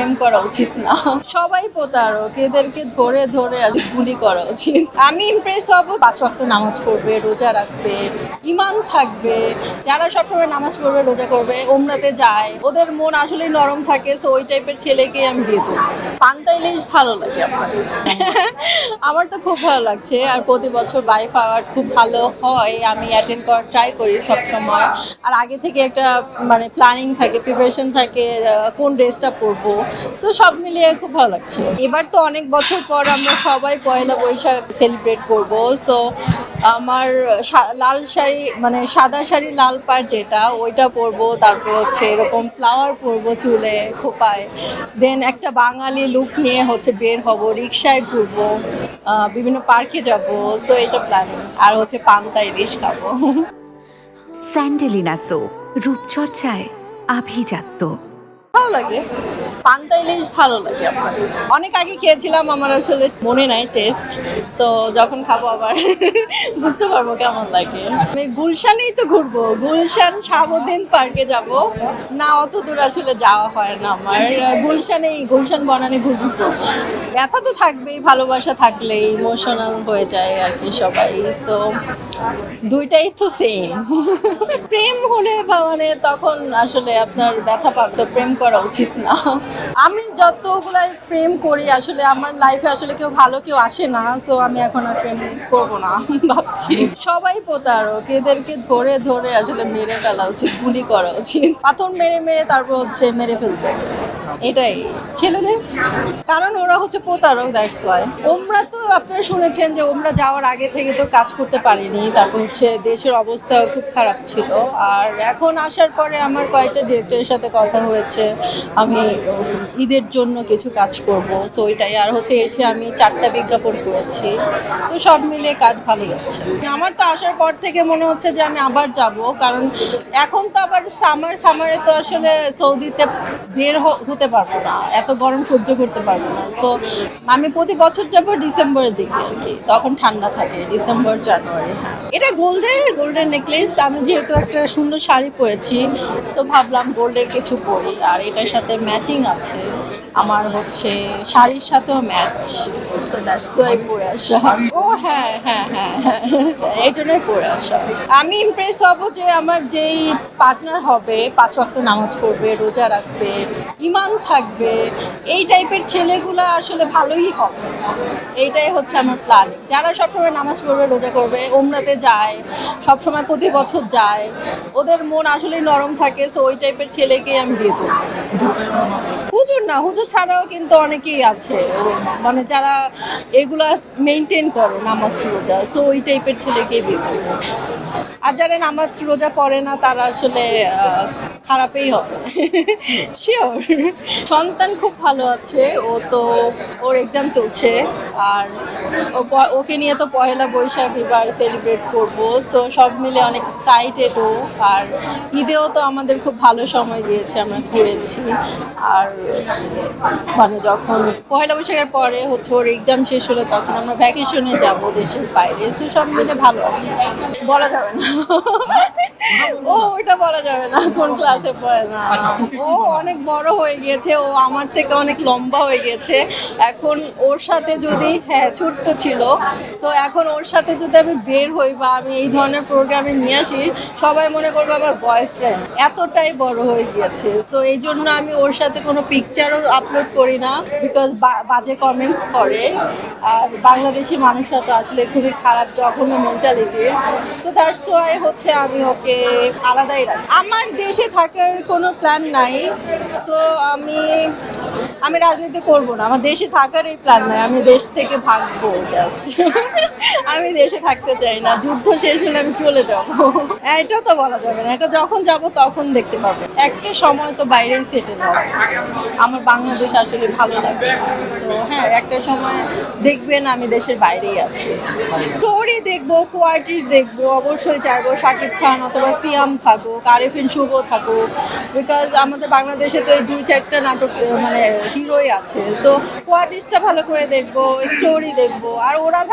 প্রেম করা উচিত না। সবাই প্রতারক, এদেরকে ধরে ধরে আর গুলি করা উচিত। আমি ইমপ্রেস হব 5 ওয়াক্ত নামাজ পড়বে, রোজা রাখবে, ঈমান থাকবে, যারা সবসময় নামাজ পড়বে, রোজা করবে, উমরাতে যায়, ওদের মন আসলেই নরম থাকে, সো ওই টাইপের ছেলেকে আমি বিয়ে করব। পান্তা ইলিশ ভালো লাগে আমার। আমার তো খুব ভালো লাগছে, আর প্রতি বছর বাইফ আওয়ার্ড খুব ভালো হয়, আমি অ্যাটেন্ড করার ট্রাই করি সব সময়। আর আগে থেকে একটা মানে প্ল্যানিং থাকে, প্রিপারেশন থাকে, কোন ড্রেসটা পরবো, সো সব মিলিয়ে খুব ভালো লাগছে। এবার তো অনেক বছর পর আমরা সবাই পয়লা বৈশাখ সেলিব্রেট করব, সো আমার লাল শাড়ি মানে সাদা শাড়ি লাল পাড় যেটা, ওইটা পরবো, তারপর হচ্ছে এরকম ফ্লাওয়ার পরবো চুলে খোপায়, দেন একটা বাঙালি লুক নিয়ে হচ্ছে বের হব, রিক্সায় ঘুরবো, বিভিন্ন পার্কে যাব, সো এটা প্ল্যানিং। আর হচ্ছে পান্তা ইলিশ খাবো। স্যান্ডেলিনা সো রূপচর্চায় আভিজাত্য। ভালো লাগে, পান্তা ইলিশ ভালো লাগে আমার। অনেক আগে খেয়েছিলাম, আমার আসলে মনে নাই টেস্ট, সো যখন খাবো আবার বুঝতে পারবো কেমন লাগে। আমি গুলশানেই তো ঘুরবো, গুলশান শাহাবুদ্দিন পার্কে যাব না, অত দূর আসলে যাওয়া হয় না আমার। গুলশান বনানী ঘুরবো। ব্যথা তো থাকবেই, ভালোবাসা থাকলেই ইমোশনাল হয়ে যায় আর কি সবাই, সো দুইটাই তো সেম। প্রেম হলে মানে তখন আসলে আপনার ব্যথা পাচ্ছে, প্রেম করা উচিত না। আমি যতগুলাই প্রেম করি আসলে আমার লাইফে আসলে কেউ ভালো কেউ আসে না, সো আমি এখন আর প্রেম করবো না ভাবছি। সবাই প্রতারক, এদেরকে ধরে ধরে আসলে মেরে ফেলা উচিত, গুলি করা উচিত, পাথর মেরে মেরে তারপর হচ্ছে মেরে ফেলবে, এটাই ছেলেদের। কারণ ওরা হচ্ছে প্রতারক, দ্যাটস ওয়াই। ওমরা তো আপনারা শুনেছেন যে ওমরা যাওয়ার আগে থেকে তো কাজ করতে পারিনি, তারপর হচ্ছে দেশের অবস্থা খুব খারাপ ছিল। আর এখন আসার পরে আমার কয়েকটা ডিরেক্টরের সাথে কথা হয়েছে, আমি ঈদের জন্য কিছু কাজ করব, সো ওইটাই। আর হচ্ছে এসে আমি 4টা বিজ্ঞাপন করেছি, তো সব মিলিয়ে কাজ ভালো যাচ্ছে। আমার তো আসার পর থেকে মনে হচ্ছে যে আমি আবার যাব, কারণ এখন তো আবার সামারে তো আসলে সৌদিতে বের হতে পারবো না, এত গরম সহ্য করতে পারবো না, সো আমি প্রতি বছর যাব ডিসেম্বরের দিকে আর কি, তখন ঠান্ডা থাকে, ডিসেম্বর জানুয়ারি। হ্যাঁ, এটা গোল্ডেন নেকলেস, আমি যেহেতু একটা সুন্দর শাড়ি পরেছি, তো ভাবলাম গোল্ডের কিছু পরি, আর এটার সাথে ম্যাচিং আছে আমার হচ্ছে শাড়ির সাথেও ম্যাচ, সো দ্যাটস ওয়াই পরে আসা। ও হ্যাঁ হ্যাঁ হ্যাঁ হ্যাঁ, এই জন্যই পরে আসা। আমি ইমপ্রেস হব যে আমার যেই পার্টনার হবে 5 ওয়াক্ত নামাজ পড়বে, রোজা রাখবে, ঈমান থাকবে, এই টাইপের ছেলেগুলা আসলে ভালোই হবে, এইটাই হচ্ছে আমার প্ল্যান। যারা সবসময় নামাজ পড়বে, রোজা করবে, উমরাতে যায়, সবসময় প্রতি বছর যায়, ওদের মন আসলেই নরম থাকে, সো ওই টাইপের ছেলেকেই আমি বিয়ে করবো। হুজুর ছাড়াও কিন্তু অনেকেই আছে, মানে যারা এগুলা মেনটেন করে নামাজ রোজা, সো ওই টাইপের ছেলেকেই বিয়ে করবো। আর যারা নামাজ রোজা পড়ে না তারা আসলে খারাপই হবে, শিওর। সন্তান খুব ভালো আছে, ও তো ওর এক্সাম চলছে, আর ওকে নিয়ে তো পয়লা বৈশাখ এবার সেলিব্রেট করব, সো সব মিলে অনেক এক্সাইটেড ও। আর ঈদেও তো আমাদের খুব ভালো সময় দিয়েছে, আমরা ঘুরেছি। আর মানে যখন পয়লা বৈশাখের পরে হচ্ছে ওর এক্সাম শেষ হলে তখন আমরা ভ্যাকেশনে যাব দেশের বাইরে, সো সব মিলে ভালো আছে। বলা যাবে না, ওটা বলা যাবে না কোন ক্লাসে পড়ে না। ও অনেক বড় হয়ে গিয়েছে, ও আমার থেকে অনেক লম্বা হয়ে গেছে। এখন ওর সাথে যদি, হ্যাঁ ছোট্ট ছিল, তো এখন ওর সাথে যদি আমি বের হই বা আমি এই ধরনের প্রোগ্রামে নিয়ে আসি, সবাই মনে করবে আমার বয়ফ্রেন্ড, এতটাই বড় হয়ে গিয়েছে। সো এই জন্য আমি ওর সাথে কোনো পিকচারও আপলোড করি না, বিকজ বাজে কমেন্টস করে। আর বাংলাদেশি মানুষরা তো আসলে খুবই খারাপ, জঘন্য মেন্টালিটির, সো দ্যাটস ওয়াই হচ্ছে আমি ওকে আলাদাই রাখি। আমার দেশে থাকার কোনো প্ল্যান নাই, সো আমি রাজনীতি করব না, আমার দেশে থাকার এই প্ল্যান নাই, আমি দেশ থেকে ভাগবো জাস্ট। আমি দেশে থাকতে চাই না, যুদ্ধ শেষ হলে আমি চলে যাবো। এটা তো বলা যাবে না, এটা যখন যাব তখন দেখতে পাবো, একটা সময় তো বাইরেই সেটেল হবে। আমার বাংলাদেশ আসলে ভালো লাগে, সো হ্যাঁ একটা সময় দেখবেন আমি দেশের বাইরেই আছি। স্টোরি দেখবো, কোয়ার্টিস্ট দেখবো, অবশ্যই চাইবো শাকিব খান অথবা সিয়াম থাকুক, আরিফিন শুভ থাকুক, বিকজ আমাদের বাংলাদেশে তো এই 2-4টা নাটক মানে হিরোই আছে, সো কোয়ার্টিস্টটা ভালো করে দেখবো, স্টোরি দেখবো। আর ওরা